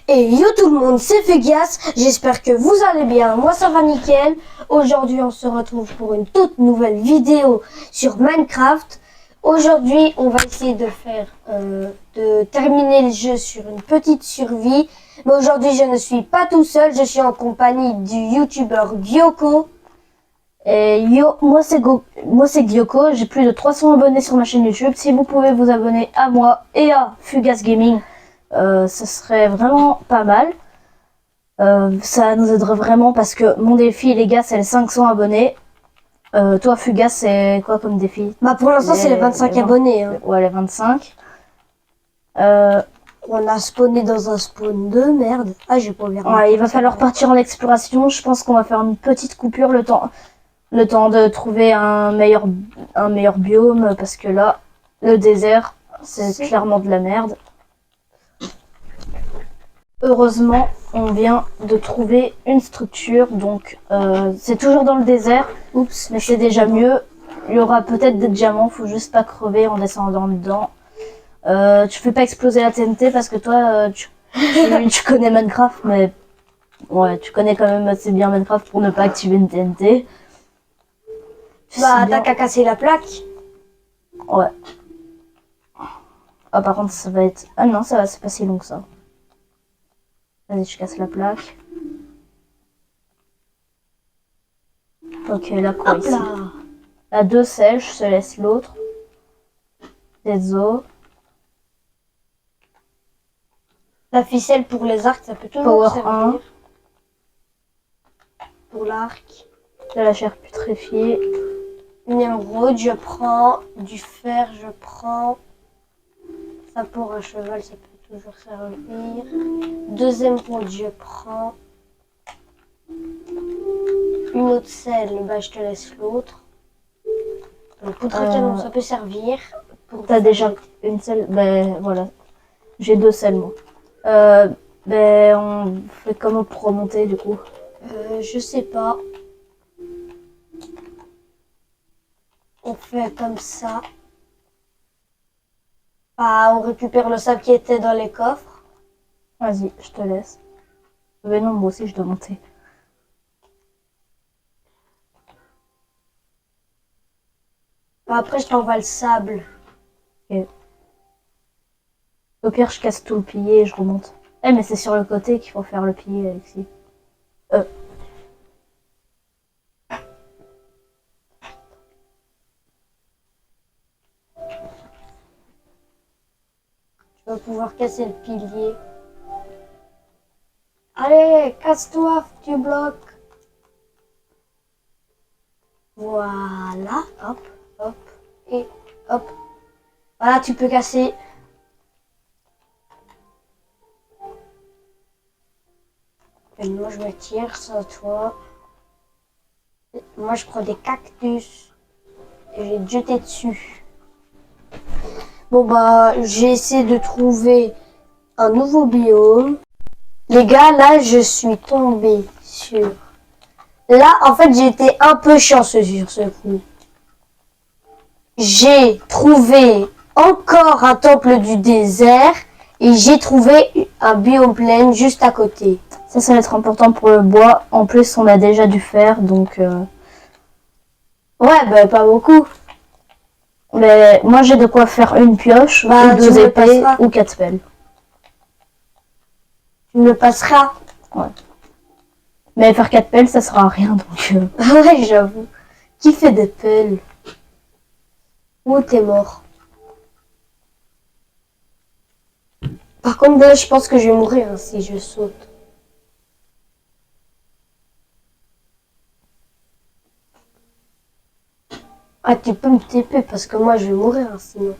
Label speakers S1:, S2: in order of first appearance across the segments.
S1: Et yo tout le monde, c'est Fugas, j'espère que vous allez bien, moi ça va nickel. Aujourd'hui on se retrouve pour une toute nouvelle vidéo sur Minecraft. Aujourd'hui on va essayer de terminer le jeu sur une petite survie. Mais aujourd'hui je ne suis pas tout seul, je suis en compagnie du youtubeur Gyoko. Et moi c'est Gyoko, j'ai plus de 300 abonnés sur ma chaîne YouTube. Si vous pouvez vous abonner à moi et à Fugas Gaming, ce serait vraiment pas mal. Ça nous aiderait vraiment parce que mon défi, les gars, c'est les 500 abonnés. Toi, Fugas, c'est quoi comme défi? Bah pour l'instant c'est les 25 abonnés. Hein.
S2: Ouais, les 25.
S1: On a spawné dans un spawn de merde. Ah, j'ai pas bien.
S2: Ouais, il va falloir partir en exploration. Je pense qu'on va faire une petite coupure le temps de trouver un meilleur biome parce que là, le désert, c'est clairement de la merde. Heureusement, on vient de trouver une structure, donc c'est toujours dans le désert. Oups, mais c'est déjà mieux. Il y aura peut-être des diamants, faut juste pas crever en descendant dedans. Tu fais pas exploser la TNT parce que toi, tu connais Minecraft, mais ouais, tu connais quand même assez bien Minecraft pour ne pas activer une TNT.
S1: Bah, t'as qu'à casser la plaque.
S2: Ouais. Ah, par contre, ça va être... Ah non, c'est pas si long que ça. Vas-y, je casse la plaque. Ok, là quoi ici? Là, 2 sèches, je te laisse l'autre. Des os.
S1: La ficelle pour les arcs, ça peut toujours
S2: Power
S1: servir.
S2: 1.
S1: Pour l'arc.
S2: De la chair putréfiée.
S1: Une émeraude, je prends. Du fer, je prends. Ça pour un cheval, ça peut toujours servir. 2 émeraudes, je prends. Une autre selle, bah je te laisse l'autre. Le poudre à canon, ça peut servir.
S2: T'as déjà une selle? Ben voilà. J'ai 2 selles moi. Ben on fait comment pour remonter du coup?
S1: Je sais pas. On fait comme ça. Bah, on récupère le sable qui était dans les coffres.
S2: Vas-y, je te laisse. Ben non, moi aussi je dois monter.
S1: Bah, après, je t'envoie le sable.
S2: Ok. Au pire, je casse tout le pilier et je remonte. Eh, mais c'est sur le côté qu'il faut faire le pilier, Alexis.
S1: Tu vas pouvoir casser le pilier. Allez, casse-toi, tu bloques. Voilà, hop, hop, et hop. Voilà, tu peux casser. Et moi, je me tire ça, toi. Moi, je prends des cactus. Et je vais te jeter dessus. Bon, bah, j'ai essayé de trouver un nouveau biome. Les gars, là, je suis tombée sur... Là, en fait, j'ai été un peu chanceux sur ce coup. J'ai trouvé encore un temple du désert et j'ai trouvé un biome plein juste à côté.
S2: Ça va être important pour le bois. En plus, on a déjà du fer, donc...
S1: Ouais, bah, pas beaucoup.
S2: Mais moi, j'ai de quoi faire une pioche,
S1: Bah,
S2: ou 2 épées, ou 4 pelles.
S1: Tu me passeras.
S2: Ouais. Mais faire 4 pelles, ça sera à rien, donc...
S1: Ah ouais, j'avoue. Qui fait des pelles? Où t'es mort? Par contre, là, je pense que je vais mourir hein, si je saute. Ah, tu peux me TP parce que moi, je vais mourir hein, sinon.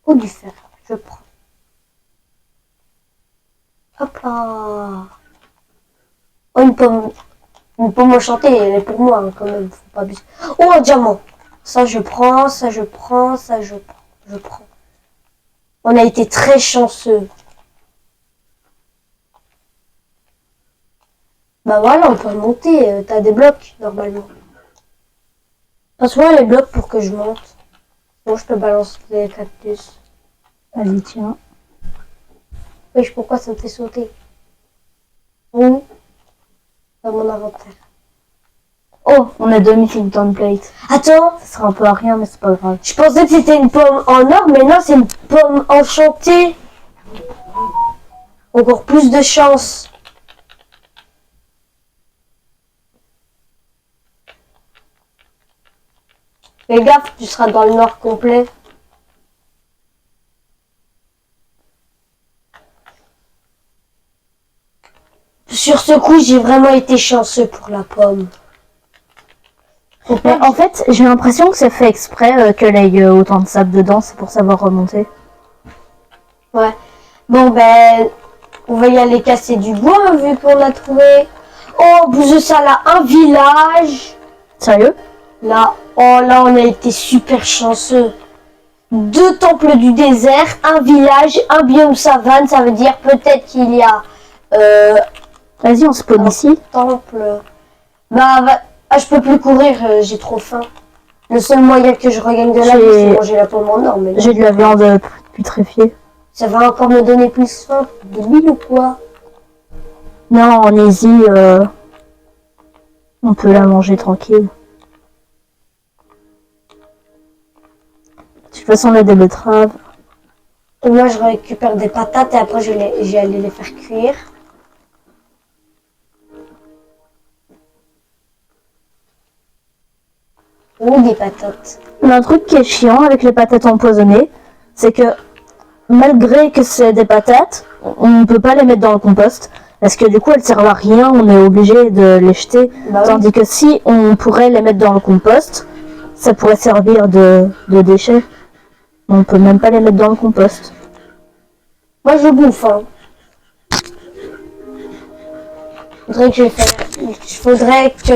S1: Ou du fer, je prends. Hop là. Oh, une pomme enchantée, elle est pour moi hein, quand même, faut pas abuser. Oh, un diamant. Ça, je prends, ça, je prends, ça, je prends. On a été très chanceux. Bah voilà, on peut remonter. T'as des blocs, normalement. Passe-moi les blocs pour que je monte. Bon, je te balance les cactus.
S2: Vas-y, tiens.
S1: Wesh, pourquoi ça me fait sauter? Où? Dans mon inventaire.
S2: Oh, on a 2 missing templates.
S1: Attends,
S2: Ça sera un peu à rien, mais c'est pas grave.
S1: je pensais que c'était une pomme en or, mais non, c'est une pomme enchantée. Encore plus de chance. Fais gaffe, tu seras dans le nord complet. Sur ce coup, j'ai vraiment été chanceux pour la pomme.
S2: Mais en fait, j'ai l'impression que c'est fait exprès que l'ait autant de sable dedans, c'est pour savoir remonter.
S1: Ouais. Bon, ben, on va y aller casser du bois, vu qu'on a trouvé. Oh, en plus de ça, là, un village.
S2: Sérieux?
S1: Là, oh, là, on a été super chanceux. 2 temples du désert, un village, un biome savane. Ça veut dire peut-être qu'il y a
S2: Vas-y, on spawn ici.
S1: temple. Bah, ah, je peux plus courir, j'ai trop faim. Le seul moyen que je regagne de la vie, c'est manger la pomme en or. Mais non,
S2: J'ai de la viande putréfiée.
S1: ça va encore me donner plus faim. Débile ou quoi?
S2: Non, en easy, on peut la manger tranquille. De toute façon, on a des betteraves.
S1: Et moi, je récupère des patates et après, j'ai allé les faire cuire. Ou des patates.
S2: Mais un truc qui est chiant avec les patates empoisonnées, c'est que malgré que c'est des patates, on ne peut pas les mettre dans le compost. Parce que du coup, elles servent à rien, on est obligé de les jeter.
S1: Bah oui.
S2: Tandis que si on pourrait les mettre dans le compost, ça pourrait servir de déchets. On peut même pas les mettre dans le compost.
S1: Moi, je bouffe. Hein. Faudrait que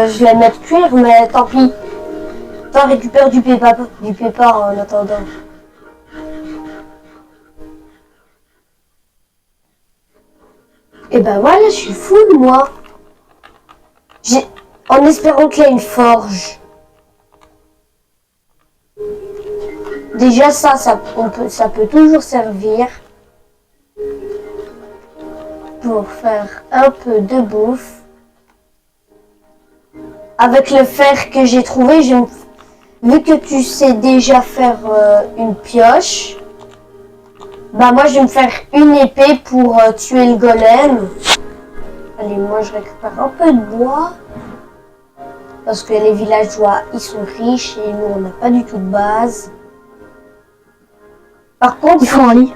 S1: je les mette cuire, mais tant pis. Toi, récupère du pépar en attendant. Et ben voilà, je suis full, moi. En espérant qu'il y ait une forge. Déjà, ça peut toujours servir pour faire un peu de bouffe. Avec le fer que j'ai trouvé, vu que tu sais déjà faire une pioche, bah moi je vais me faire une épée pour tuer le golem. Allez, moi je récupère un peu de bois. Parce que les villageois, ils sont riches et nous, on n'a pas du tout de base. Par contre...
S2: Il faut un lit.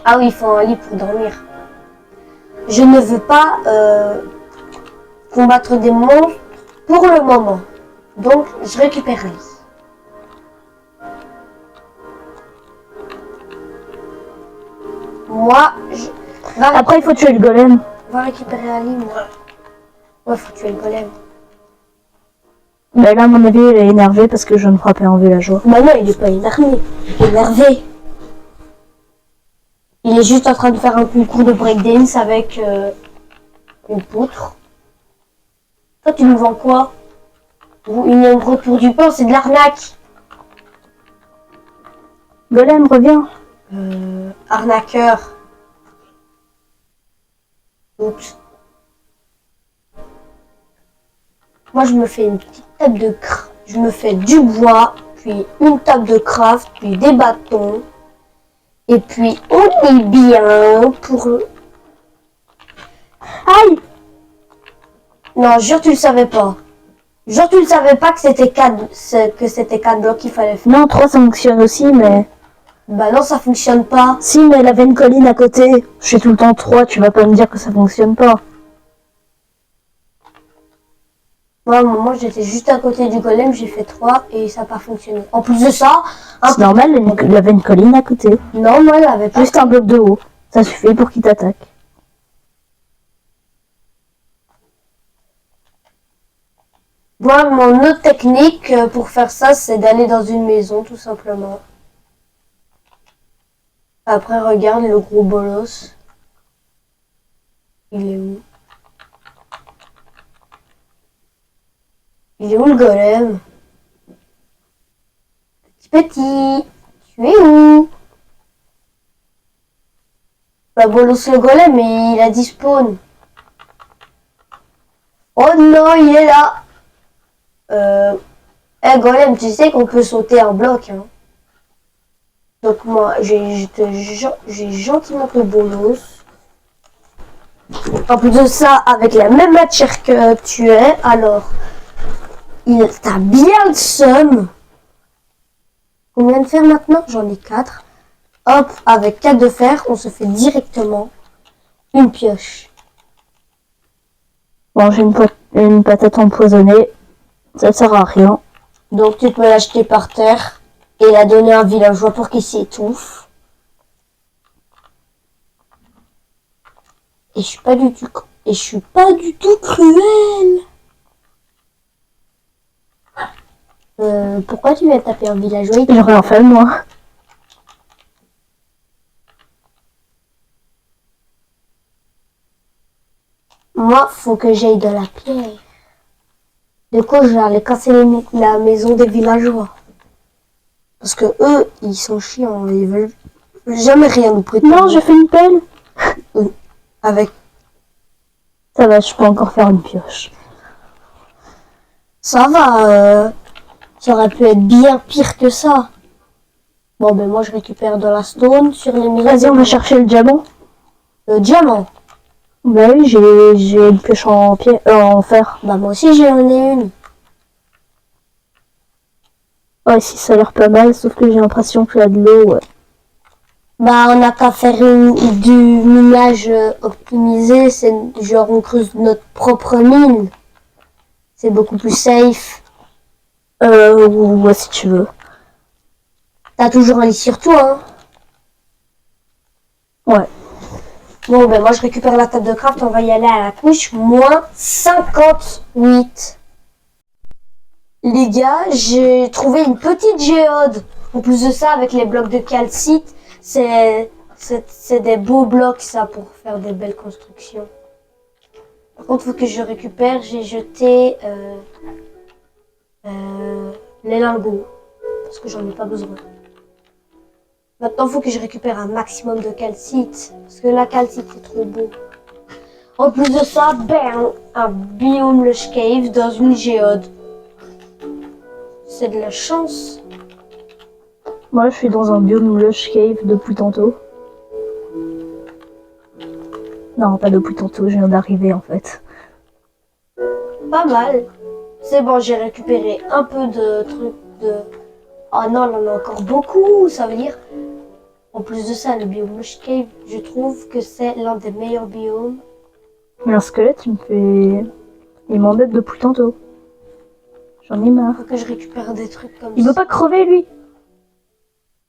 S1: Ah oui, il faut un lit pour dormir. Je ne veux pas combattre des monstres pour le moment. Donc, je récupère un lit. Moi,
S2: Après, il faut tuer le golem.
S1: Va récupérer un lit, moi. Ouais, faut tuer le golem.
S2: Mais là, à mon avis, il est énervé parce que je ne frappais en villageois.
S1: Bah non, il est pas énervé. Énervé. Il est juste en train de faire un concours de breakdance avec une poutre. Toi, tu nous vends quoi? Une retour du pain, c'est de l'arnaque.
S2: Golem, reviens.
S1: Arnaqueur. Oups. Moi, je me fais une petite table de craft. Je me fais du bois, puis une table de craft, puis des bâtons. Et puis, on est bien pour...
S2: Aïe!
S1: Non, jure, tu le savais pas. Jure, tu le savais pas que c'était 4 blocs qu'il fallait faire.
S2: Non, 3 ça fonctionne aussi, mais...
S1: Bah non, ça fonctionne pas.
S2: Si, mais il avait une colline à côté. Je fais tout le temps 3, tu vas pas me dire que ça fonctionne pas.
S1: Moi, j'étais juste à côté du golem, j'ai fait 3 et ça n'a pas fonctionné. En plus de ça...
S2: C'est normal, il avait une colline à côté.
S1: Non, moi, il avait pas...
S2: Juste un bloc de haut. Ça suffit pour qu'il t'attaque.
S1: Moi, mon autre technique pour faire ça, c'est d'aller dans une maison, tout simplement. Après, regarde le gros bolos. Il est où? Il est où le golem? Petit, tu es où? Bah, Bolos le golem, mais il a dit spawn. Oh non, il est là. Golem, tu sais qu'on peut sauter un bloc, hein. Donc moi, j'ai gentiment que Bolos. En plus de ça, avec la même matière que tu es, alors, t'as bien le seum. Combien de fer maintenant? J'en ai 4. Hop, avec 4 de fer, on se fait directement une pioche.
S2: Bon, j'ai une patate empoisonnée. Ça sert à rien.
S1: Donc tu peux l'acheter par terre et la donner à un villageois pour qu'il s'étouffe. Et je suis pas du tout cruel. Pourquoi tu viens taper un villageois?
S2: J'ai rien fait, moi.
S1: Moi, faut que j'aille de la pierre. Du coup, je vais aller casser la maison des villageois. Parce que eux, ils sont chiants. Ils veulent jamais rien nous prêter.
S2: Non, j'ai fait une pelle.
S1: Avec.
S2: Ça va, je peux encore faire une pioche.
S1: Ça va. Ça aurait pu être bien pire que ça. Bon, ben moi, je récupère de la stone sur les maisons.
S2: Vas-y, on va chercher le diamant.
S1: Le diamant?
S2: Bah oui, j'ai une pioche en fer.
S1: Bah moi aussi, j'en ai une.
S2: Ouais, si ça a l'air pas mal, sauf que j'ai l'impression qu'il y a de l'eau, ouais.
S1: Bah, on n'a qu'à faire du minage optimisé. C'est genre, on creuse notre propre mine. C'est beaucoup plus safe.
S2: Ouais, si tu veux.
S1: T'as toujours un lit sur toi, hein?
S2: Ouais.
S1: Bon, ben moi, je récupère la table de craft. On va y aller à la couche. Moins 58. Les gars, j'ai trouvé une petite géode. En plus de ça, avec les blocs de calcite, c'est des beaux blocs, ça, pour faire des belles constructions. Par contre, il faut que je récupère. J'ai jeté les lingots, parce que j'en ai pas besoin. Maintenant, il faut que je récupère un maximum de calcite, parce que la calcite, c'est trop beau. En plus de ça, bam, un biome lush cave dans une géode. C'est de la chance.
S2: Moi, je suis dans un biome lush cave depuis tantôt. Non, pas depuis tantôt, je viens d'arriver en fait.
S1: Pas mal. C'est bon, j'ai récupéré un peu de trucs de... Oh non, on en a encore beaucoup, ça veut dire... En plus de ça, le biome lush cave, je trouve que c'est l'un des meilleurs biomes.
S2: Mais un squelette, il m'embête depuis tantôt. J'en ai marre.
S1: Faut que je récupère des trucs comme
S2: Il
S1: ça.
S2: veut pas crever, lui.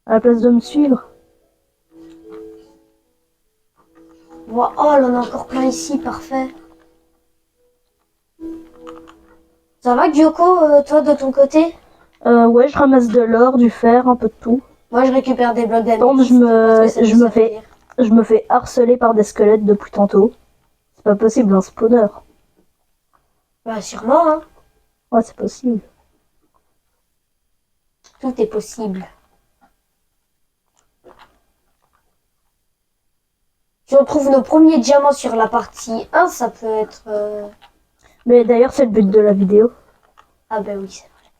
S2: À la place de me suivre.
S1: Oh, on en a encore plein ici, parfait. Ça va, Gyoko, toi, de ton côté?
S2: Ouais, je ramasse de l'or, du fer, un peu de tout.
S1: Moi, je récupère des blocs
S2: Par contre,
S1: d'améthyste.
S2: je me fais harceler par des squelettes depuis tantôt. C'est pas possible, un spawner.
S1: Bah, sûrement, hein.
S2: Ouais, c'est possible.
S1: Tout est possible. Si on trouve nos premiers diamants sur la partie 1, ça peut être...
S2: Mais d'ailleurs, c'est le but de la vidéo.
S1: Ah ben oui, c'est vrai.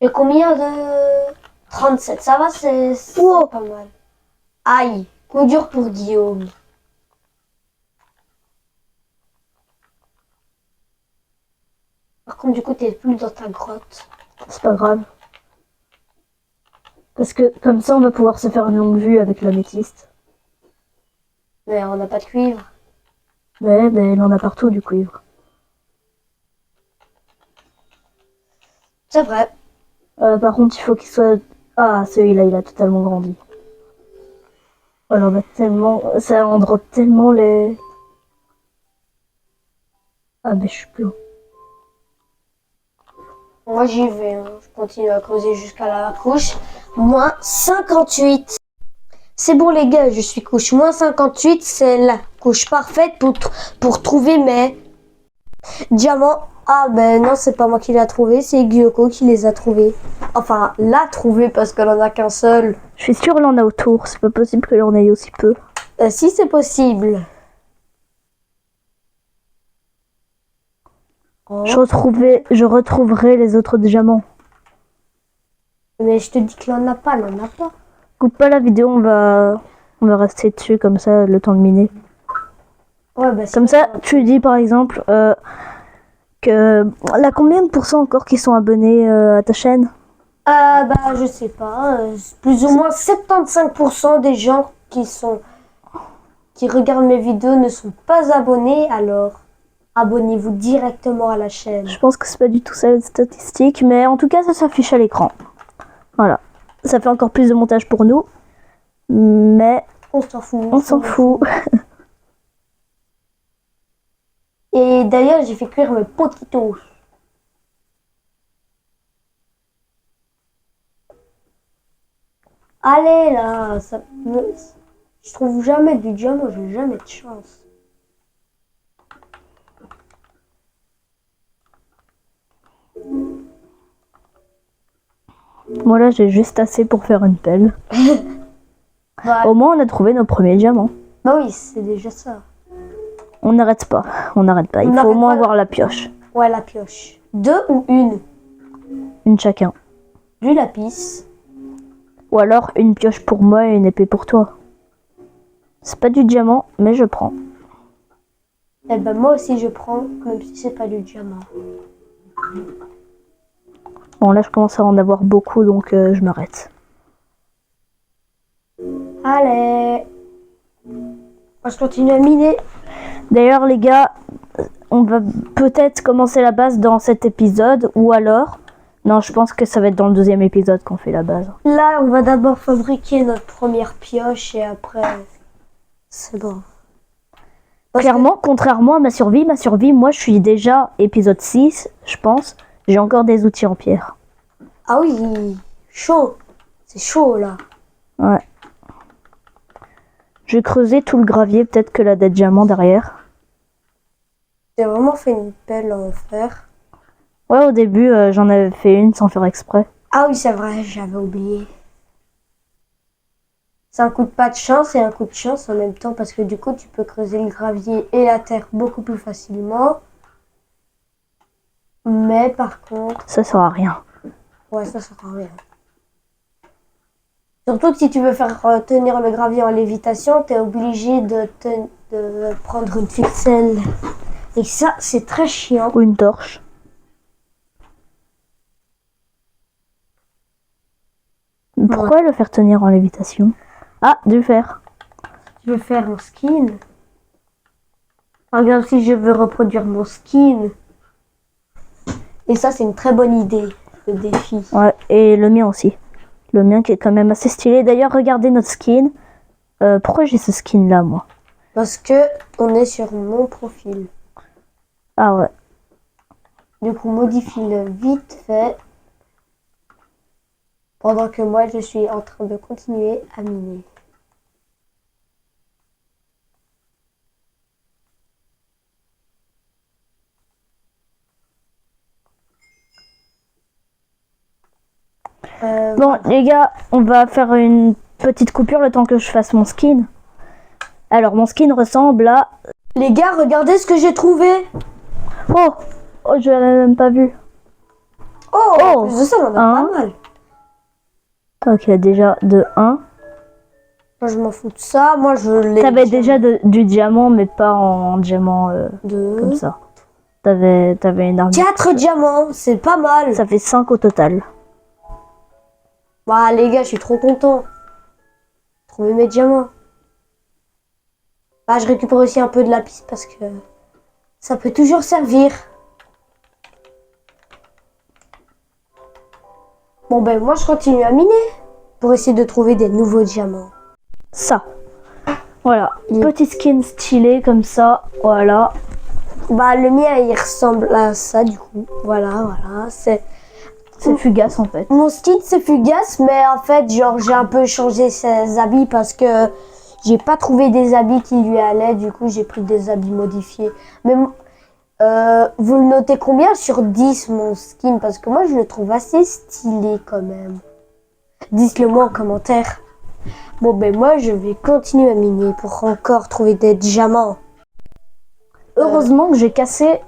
S1: Et combien de... 37, ça va, c'est
S2: Wow.
S1: pas mal. Aïe, coup dur pour Guillaume. Par contre, du coup, t'es plus dans ta grotte.
S2: C'est pas grave. Parce que comme ça, on va pouvoir se faire une longue vue avec l'améthyste.
S1: Mais on n'a pas de cuivre.
S2: Ouais, mais il en a partout du cuivre.
S1: C'est vrai.
S2: Par contre, il faut qu'il soit... Ah, celui-là, il a totalement grandi. Alors, bah, tellement... Ça en drop tellement les... Ah, mais je suis plus haut.
S1: Moi, j'y vais. Hein. Je continue à creuser jusqu'à la couche. Moins 58. C'est bon, les gars, je suis couche. Moins 58, c'est la couche parfaite pour trouver mes diamants. Ah, ben non, c'est pas moi qui l'ai trouvé. C'est Gyoko qui les a trouvés. Enfin, l'a trouvé parce qu'elle en a qu'un seul.
S2: Je suis sûre qu'il en a autour. C'est pas possible qu'il en ait aussi peu.
S1: Si c'est possible. Oh.
S2: Je retrouverai les autres diamants.
S1: Mais je te dis qu'il en a pas, elle en a pas.
S2: Coupe pas la vidéo, on va rester dessus comme ça le temps de miner.
S1: Ouais, bah,
S2: Comme ça, tu dis par exemple que là combien de pourcents encore qui sont abonnés à ta chaîne?
S1: Bah je sais pas, plus ou moins 75% des gens qui regardent mes vidéos ne sont pas abonnés, alors abonnez-vous directement à la chaîne.
S2: Je pense que c'est pas du tout ça les statistiques, mais en tout cas ça s'affiche à l'écran. Voilà. Ça fait encore plus de montage pour nous, mais
S1: on s'en fout.
S2: On s'en fout.
S1: Et d'ailleurs j'ai fait cuire mes potitos. Allez là, je trouve jamais du diamant, j'ai jamais de chance.
S2: Moi là j'ai juste assez pour faire une pelle.
S1: Bah,
S2: Au moins on a trouvé nos premiers diamants.
S1: bah oui, c'est déjà ça.
S2: On n'arrête pas, Il faut au moins avoir la pioche.
S1: Ouais, la pioche. 2 ou une?
S2: Une chacun.
S1: Du lapis.
S2: Ou alors une pioche pour moi et une épée pour toi. C'est pas du diamant, mais je prends.
S1: Eh ben moi aussi je prends, même si c'est pas du diamant.
S2: Bon là je commence à en avoir beaucoup donc je m'arrête.
S1: Allez. Moi je continue à miner.
S2: D'ailleurs les gars, on va peut-être commencer la base dans cet épisode ou alors... Non, je pense que ça va être dans le deuxième épisode qu'on fait la base.
S1: Là on va d'abord fabriquer notre première pioche et après c'est bon.
S2: Clairement, contrairement à ma survie, moi je suis déjà épisode 6, je pense. J'ai encore des outils en pierre.
S1: Ah oui, chaud. C'est chaud là.
S2: Ouais. J'ai creusé tout le gravier, peut-être que là des diamants derrière.
S1: J'ai vraiment fait une pelle en fer.
S2: Ouais, au début, j'en avais fait une sans faire exprès.
S1: Ah oui, c'est vrai, j'avais oublié. C'est un coup de pas de chance et un coup de chance en même temps parce que du coup, tu peux creuser le gravier et la terre beaucoup plus facilement. Mais par contre...
S2: Ça sert à rien.
S1: Ouais, ça sert à rien. Surtout que si tu veux faire tenir le gravier en lévitation, tu es obligé de prendre une ficelle. Et ça, c'est très chiant.
S2: Ou une torche. Pourquoi le faire tenir en lévitation? Ah, du fer.
S1: Je veux faire mon skin. Regarde, si je veux reproduire mon skin. Et ça, c'est une très bonne idée, le défi.
S2: Ouais, et le mien aussi. Le mien qui est quand même assez stylé. D'ailleurs, regardez notre skin. Pourquoi j'ai ce skin là, moi?
S1: Parce que on est sur mon profil.
S2: Ah ouais.
S1: Du coup, modifie-le vite fait. Pendant que moi, je suis en train de continuer à miner.
S2: Bon, les gars, on va faire une petite coupure le temps que je fasse mon skin. Alors, mon skin ressemble à...
S1: Les gars, regardez ce que j'ai trouvé.
S2: Oh, je l'avais même pas vu.
S1: Oh, en plus de ça, on en a pas mal.
S2: Ok, déjà de 1.
S1: Moi, je m'en fous de ça. Moi, je l'ai.
S2: T'avais déjà du diamant, mais pas en diamant comme ça. T'avais une arme.
S1: 4 diamants, c'est pas mal.
S2: Ça fait 5 au total.
S1: Bah, les gars, je suis trop content. Trouver mes diamants. Bah, je récupère aussi un peu de lapis parce que ça peut toujours servir. Bon, ben, moi, je continue à miner pour essayer de trouver des nouveaux diamants.
S2: Ça. Voilà. Petit skin stylé comme ça. Voilà.
S1: Bah, le mien, il ressemble à ça, du coup. Voilà. C'est
S2: fugace, en fait.
S1: Mon skin, c'est fugace, mais en fait, genre, j'ai un peu changé ses habits parce que j'ai pas trouvé des habits qui lui allaient. Du coup, j'ai pris des habits modifiés. Mais Vous le notez combien sur 10 mon skin? Parce que moi je le trouve assez stylé quand même. Dites-le moi en commentaire. Bon ben moi je vais continuer à miner pour encore trouver des diamants.
S2: Heureusement que j'ai cassé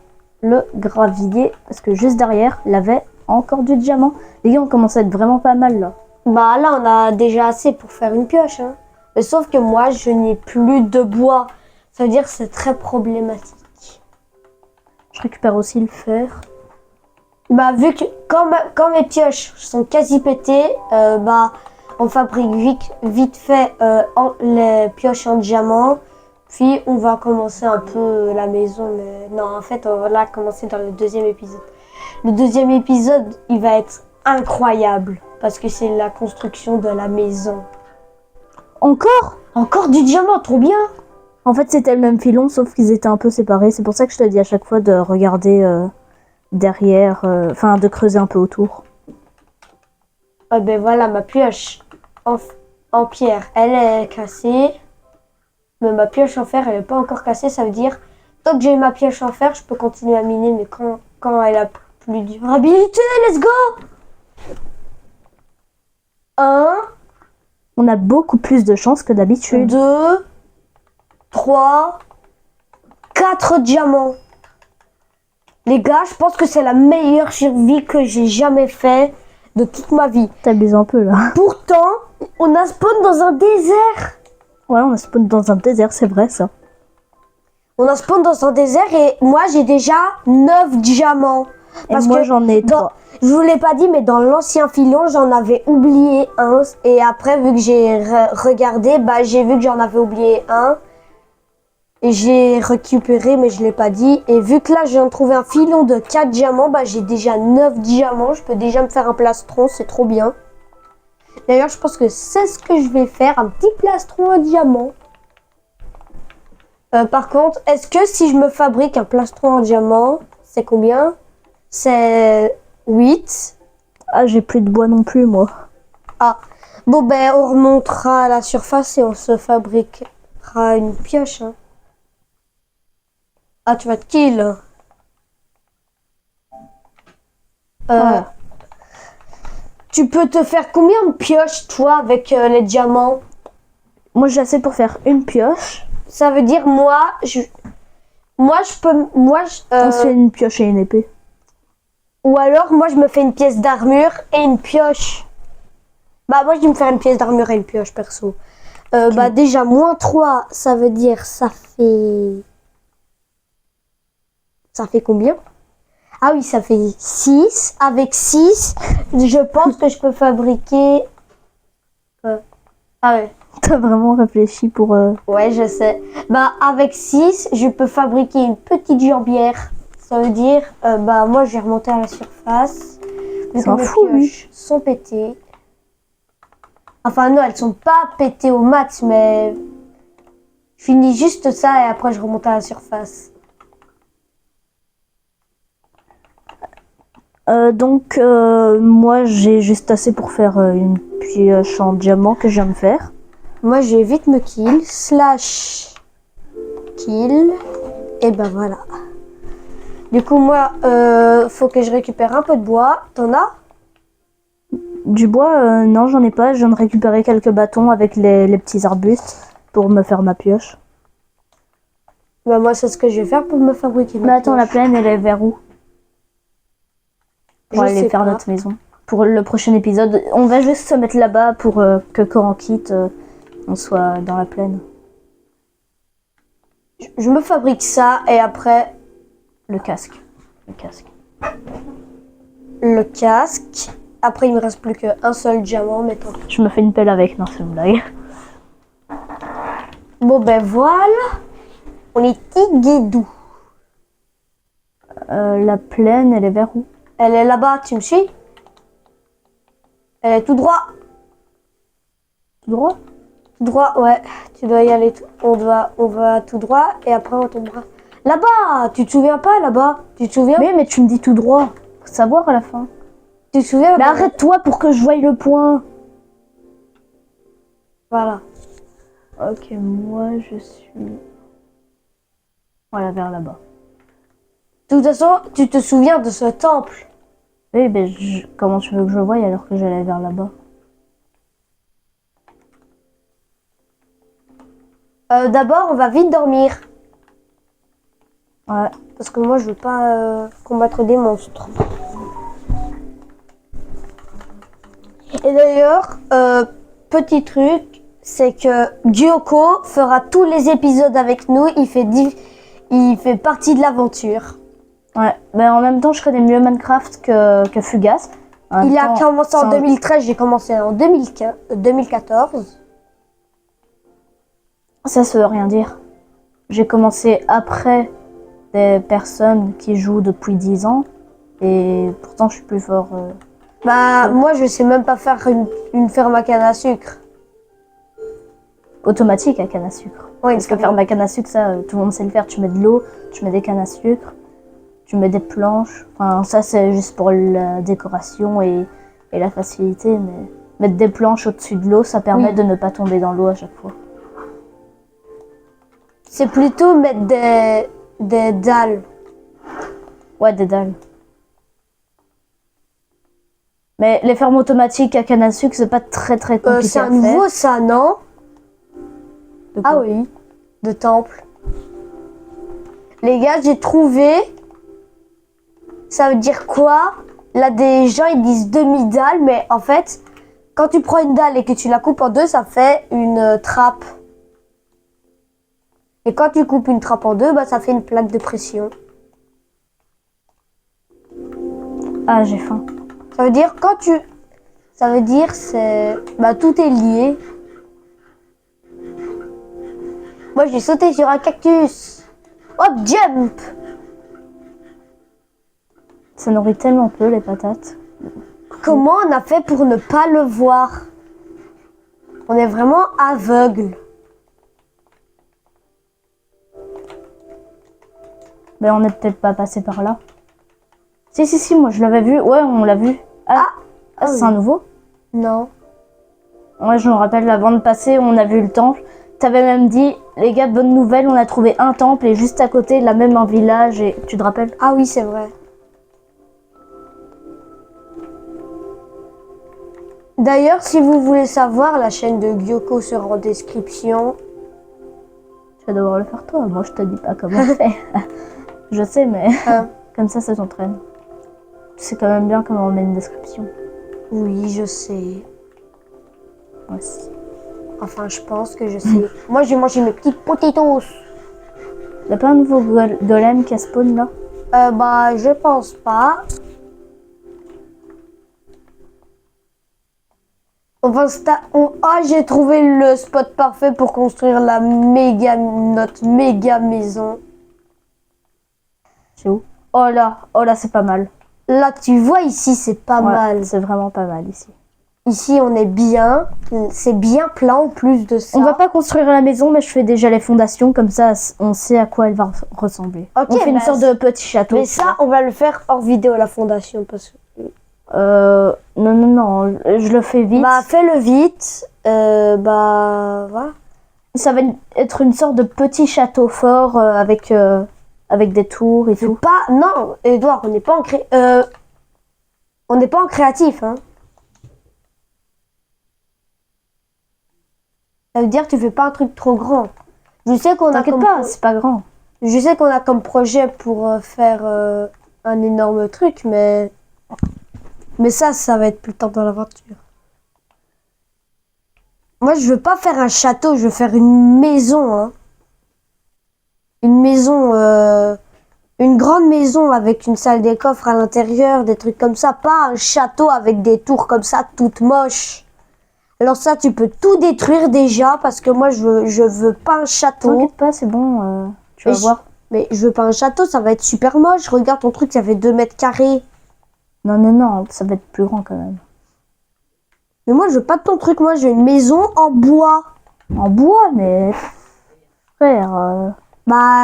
S2: le gravier parce que juste derrière, il y avait encore du diamant. Les gars, on commence à être vraiment pas mal là.
S1: Bah là on a déjà assez pour faire une pioche. Hein. Mais sauf que moi je n'ai plus de bois. Ça veut dire que c'est très problématique.
S2: Je récupère aussi le fer.
S1: Bah vu que quand mes pioches sont quasi pétées, bah on fabrique vite fait les pioches en diamant. Puis on va commencer un peu la maison. Mais non, en fait on va la commencer dans le deuxième épisode. Le deuxième épisode, il va être incroyable. Parce que c'est la construction de la maison.
S2: Encore?
S1: Encore du diamant, trop bien!
S2: En fait, c'était le même filon, sauf qu'ils étaient un peu séparés. C'est pour ça que je te dis à chaque fois de regarder derrière, enfin de creuser un peu autour.
S1: Ah ben voilà, ma pioche en pierre, elle est cassée. Mais ma pioche en fer, elle n'est pas encore cassée. Ça veut dire, tant que j'ai ma pioche en fer, je peux continuer à miner. Mais quand elle a plus de durabilité, let's go! 1,
S2: On a beaucoup plus de chance que d'habitude.
S1: 2, 3, 4 diamants. Les gars, je pense que c'est la meilleure survie que j'ai jamais fait de toute ma vie.
S2: T'abuses un peu là.
S1: Pourtant, on a spawn dans un désert.
S2: Ouais, on a spawn dans un désert, c'est vrai ça.
S1: On a spawn dans un désert et moi j'ai déjà 9 diamants.
S2: Et moi j'en ai 3.
S1: Je vous l'ai pas dit, mais dans l'ancien filon, j'en avais oublié un. Et après, vu que j'ai regardé, bah j'ai vu que j'en avais oublié un. Et j'ai récupéré, mais je l'ai pas dit. Et vu que là, j'ai trouvé un filon de 4 diamants, bah j'ai déjà 9 diamants. Je peux déjà me faire un plastron, c'est trop bien. D'ailleurs, je pense que c'est ce que je vais faire, un petit plastron en diamant. Par contre, est-ce que si je me fabrique un plastron en diamant, c'est combien? C'est 8.
S2: Ah, j'ai plus de bois non plus, moi.
S1: Ah, bon ben on remontera à la surface et on se fabriquera une pioche. Hein. Ah, tu vas te kill.
S2: Ouais.
S1: Tu peux te faire combien de pioches, toi, avec les diamants?
S2: Moi, j'ai assez pour faire une pioche.
S1: Ça veut dire, moi, je peux...
S2: On se fait une pioche et une épée.
S1: Ou alors, moi, je me fais une pièce d'armure et une pioche. Bah, moi, je vais me faire une pièce d'armure et une pioche, perso.
S2: Okay.
S1: Bah, déjà, -3, ça veut dire, ça fait... Ça fait combien? Ah oui, ça fait 6. Avec 6, je pense que je peux fabriquer... Ah ouais.
S2: T'as vraiment réfléchi pour...
S1: Ouais, je sais. Bah, avec 6, je peux fabriquer une petite jambière. Ça veut dire, bah, moi, je vais remonter à la surface.
S2: C'est un fou,
S1: les pioches sont pétées. Enfin, non, elles sont pas pétées au max, mais... Je finis juste ça et après, je remonte à la surface.
S2: Donc, moi, j'ai juste assez pour faire une pioche en diamant que je viens de faire.
S1: Moi, je vais vite me kill. / kill. Et ben voilà. Du coup, moi, faut que je récupère un peu de bois. T'en as?
S2: Du bois, non, j'en ai pas. Je viens de récupérer quelques bâtons avec les petits arbustes pour me faire ma pioche.
S1: Bah, moi, c'est ce que je vais faire pour me fabriquer ma
S2: Mais attends,
S1: pioche.
S2: la plaine, elle est vers où? Pour aller faire notre maison. Pour le prochain épisode, on va juste se mettre là-bas pour que quand on quitte, on soit dans la plaine.
S1: Je me fabrique ça et après...
S2: Le casque. Le casque.
S1: Le casque. Après, il me reste plus qu'un seul diamant, mais tant pis.
S2: Je me fais une pelle avec, non, c'est une blague.
S1: Bon, ben voilà. On est tiguidou.
S2: La plaine, elle est vers où?
S1: Elle est là-bas, tu me suis? Elle est tout droit.
S2: Tout droit?
S1: Tout droit, ouais. Tu dois y aller. On va tout droit et après on tombera. Là-bas! Tu te souviens pas là-bas? Tu te souviens?
S2: Mais tu me dis tout droit. Faut savoir à la fin.
S1: Tu te souviens?
S2: Mais arrête-toi pour que je voie le point.
S1: Voilà.
S2: Ok, moi je suis... Voilà, vers là-bas.
S1: De toute façon, tu te souviens de ce temple?
S2: Oui, mais comment tu veux que je voie alors que j'allais vers là-bas?
S1: D'abord, on va vite dormir.
S2: Ouais.
S1: Parce que moi, je veux pas combattre des monstres. Et d'ailleurs, petit truc, c'est que Gyoko fera tous les épisodes avec nous. Il fait partie de l'aventure.
S2: Ouais, ben en même temps, je connais mieux Minecraft que Fugace.
S1: Il a commencé en 2013, j'ai commencé en 2014.
S2: Ça veut rien dire. J'ai commencé après des personnes qui jouent depuis 10 ans et pourtant je suis plus fort.
S1: Moi, je sais même pas faire une ferme à canne à sucre.
S2: Automatique à canne à sucre.
S1: Oui,
S2: Parce que ferme à canne à sucre, ça, tout le monde sait le faire. Tu mets de l'eau, tu mets des cannes à sucre, tu mets des planches. Enfin, ça, c'est juste pour la décoration et la facilité. Mais mettre des planches au-dessus de l'eau, ça permet de ne pas tomber dans l'eau à chaque fois.
S1: C'est plutôt mettre des dalles.
S2: Ouais, des dalles. Mais les fermes automatiques à canne à sucre, c'est pas très compliqué
S1: c'est
S2: à
S1: un
S2: faire.
S1: nouveau, ça, non?
S2: Ah
S1: oui, de temple. Les gars, j'ai trouvé. Ça veut dire quoi? Là, des gens, ils disent demi-dalle, mais en fait, quand tu prends une dalle et que tu la coupes en deux, ça fait une trappe. Et quand tu coupes une trappe en deux, ça fait une plaque de pression.
S2: Ah, j'ai faim.
S1: Ça veut dire c'est... tout est lié. Moi, j'ai sauté sur un cactus. Hop, jump!
S2: Ça nourrit tellement peu, les patates.
S1: Comment on a fait pour ne pas le voir? On est vraiment aveugle.
S2: Mais on n'est peut-être pas passé par là. Si, moi je l'avais vu. Ouais, on l'a vu. C'est un nouveau?
S1: Non.
S2: Ouais, je me rappelle, avant de passer, on a vu le temple. T'avais même dit, les gars, bonne nouvelle, on a trouvé un temple et juste à côté, la même un village. Et tu te rappelles?
S1: Ah oui, c'est vrai. D'ailleurs, si vous voulez savoir, la chaîne de Gyoko sera en description.
S2: Tu vas devoir le faire toi. Moi, je te dis pas comment faire. Je sais, mais comme ça t'entraîne. Tu sais quand même bien comment on met une description.
S1: Oui, je sais.
S2: Moi aussi.
S1: Enfin, je pense que je sais. Moi, je vais manger mes petites potatoes.
S2: Y'a pas un nouveau golem qui a spawn là?
S1: Je pense pas. J'ai trouvé le spot parfait pour construire notre méga maison.
S2: C'est où? Oh là, c'est pas mal.
S1: Là, tu vois, ici, c'est pas mal.
S2: C'est vraiment pas mal ici.
S1: Ici, on est bien. C'est bien plat en plus de ça.
S2: On va pas construire la maison, mais je fais déjà les fondations. Comme ça, on sait à quoi elle va ressembler.
S1: Okay,
S2: on fait une sorte de petit château.
S1: Mais ça, on va le faire hors vidéo, la fondation. Parce que...
S2: Non, je le fais vite.
S1: Fais-le vite. Voilà.
S2: Ça va être une sorte de petit château fort avec des tours et tout.
S1: Non, Edouard, on n'est pas en créatif, hein. Ça veut dire que tu fais pas un truc trop grand. Je sais qu'on a
S2: T'inquiète pas, c'est pas grand.
S1: Je sais qu'on a comme projet pour faire un énorme truc, mais ça va être plus tard dans l'aventure. Moi, je veux pas faire un château, je veux faire une maison, hein. Une maison, une grande maison avec une salle des coffres à l'intérieur, des trucs comme ça. Pas un château avec des tours comme ça, toutes moches. Alors ça, tu peux tout détruire déjà, parce que moi, je veux pas un château.
S2: T'inquiète pas, c'est bon, tu vas voir.
S1: Mais je veux pas un château, ça va être super moche. Regarde ton truc, ça fait 2 mètres carrés.
S2: Non, ça va être plus grand quand même.
S1: Mais moi, je veux pas de ton truc, moi, j'ai une maison en bois.
S2: En bois, mais... Frère...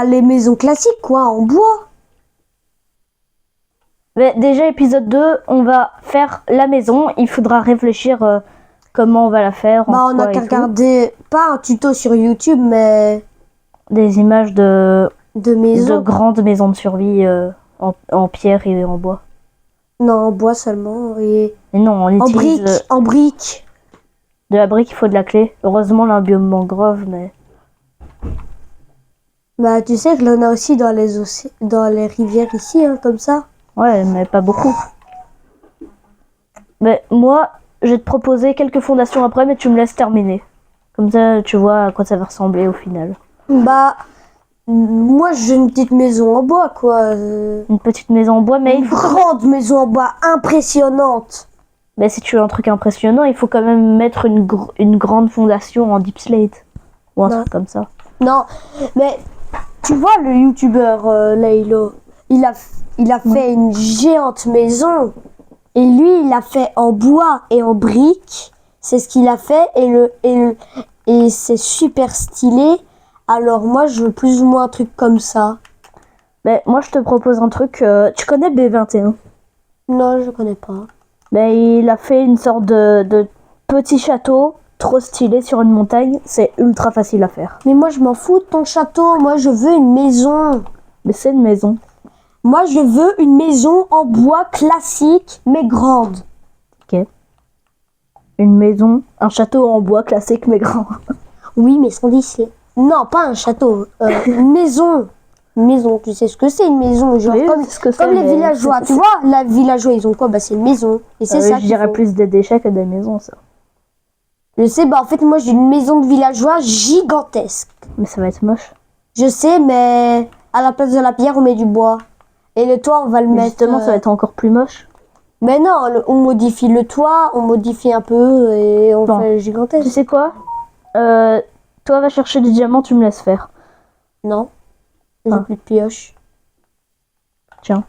S1: les maisons classiques, quoi, en bois.
S2: Mais déjà, épisode 2, on va faire la maison. Il faudra réfléchir comment on va la faire.
S1: On a qu'à regarder, pas un tuto sur YouTube, mais...
S2: Des images de
S1: maisons.
S2: De grandes maisons de survie en pierre et en bois.
S1: Non, en bois seulement. Et
S2: Mais non, on
S1: en
S2: utilise
S1: brique. En brique.
S2: de la brique, il faut de la clé. Heureusement, là, un biome mangrove, mais...
S1: Bah, tu sais que l'on a aussi dans dans les rivières ici, hein, comme ça.
S2: Ouais, mais pas beaucoup. Mais moi, je vais te proposer quelques fondations après, mais tu me laisses terminer. Comme ça, tu vois à quoi ça va ressembler au final.
S1: Bah, moi, j'ai une petite maison en bois, quoi.
S2: Une petite maison en bois, mais
S1: Une
S2: il faut...
S1: grande maison en bois, impressionnante.
S2: Mais si tu veux un truc impressionnant, il faut quand même mettre une grande fondation en deep slate. Ou un
S1: Non.
S2: truc comme ça.
S1: Non, mais tu vois le youtubeur Laylo, il a fait une géante maison et lui il l'a fait en bois et en briques. C'est ce qu'il a fait et c'est super stylé. Alors moi je veux plus ou moins un truc comme ça.
S2: Mais moi, je te propose un truc. Tu connais B21?
S1: Non, je connais pas.
S2: Mais il a fait une sorte de petit château trop stylé sur une montagne. C'est ultra facile à faire.
S1: Mais moi je m'en fous de ton château. Moi je veux une maison.
S2: Mais c'est une maison.
S1: Moi je veux une maison en bois classique mais grande.
S2: Ok. Une maison, un château en bois classique mais grand.
S1: Oui, mais sans dislet. Non, pas un château. Une maison. Une maison, tu sais ce que c'est une maison, genre
S2: Oui,
S1: comme,
S2: c'est ce que
S1: comme
S2: c'est,
S1: les
S2: mais
S1: villageois.
S2: c'est-
S1: Tu vois, les villageois, ils ont quoi? Bah, c'est une maison. Et c'est ça
S2: Je
S1: qu'il
S2: dirais
S1: faut.
S2: plus des déchets que des maisons, ça.
S1: Je sais, bah en fait, moi j'ai une maison de villageois gigantesque.
S2: Mais ça va être moche.
S1: Je sais, mais à la place de la pierre, on met du bois. Et le toit, on va le
S2: Mais
S1: mettre.
S2: justement, ça va être encore plus moche.
S1: Mais non, on modifie le toit, on modifie un peu et on
S2: Bon.
S1: fait
S2: Tu
S1: gigantesque.
S2: sais quoi? Toi, va chercher des diamants, tu me laisses faire.
S1: Non, j'ai
S2: Ah.
S1: plus de pioche.
S2: Tiens.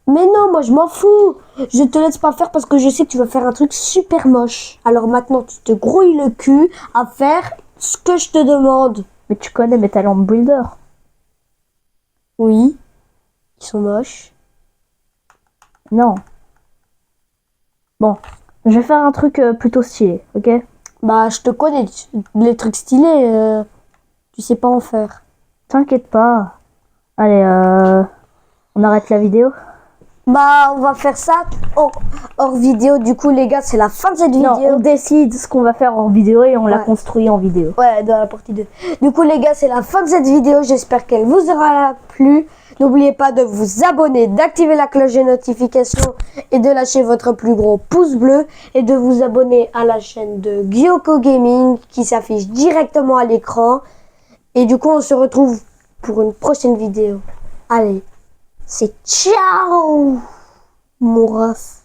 S1: Mais non, moi je m'en fous. Je te laisse pas faire parce que je sais que tu vas faire un truc super moche. Alors maintenant, tu te grouilles le cul à faire ce que je te demande.
S2: Mais tu connais mes talents de builder.
S1: Oui, ils sont moches.
S2: Non. Bon, je vais faire un truc plutôt stylé, ok?
S1: Bah, je te connais, les trucs stylés, tu sais pas en faire.
S2: T'inquiète pas. Allez, on arrête la vidéo.
S1: Bah, on va faire ça hors vidéo. Du coup, les gars, c'est la fin de cette vidéo.
S2: Non, on décide ce qu'on va faire en vidéo et on la
S1: Ouais.
S2: construit en vidéo.
S1: Ouais, dans la partie 2. Du coup, les gars, c'est la fin de cette vidéo. J'espère qu'elle vous aura plu. N'oubliez pas de vous abonner, d'activer la cloche de notification et de lâcher votre plus gros pouce bleu et de vous abonner à la chaîne de Gyoko Gaming qui s'affiche directement à l'écran. Et du coup, on se retrouve pour une prochaine vidéo. Allez, c'est ciao, mon ref.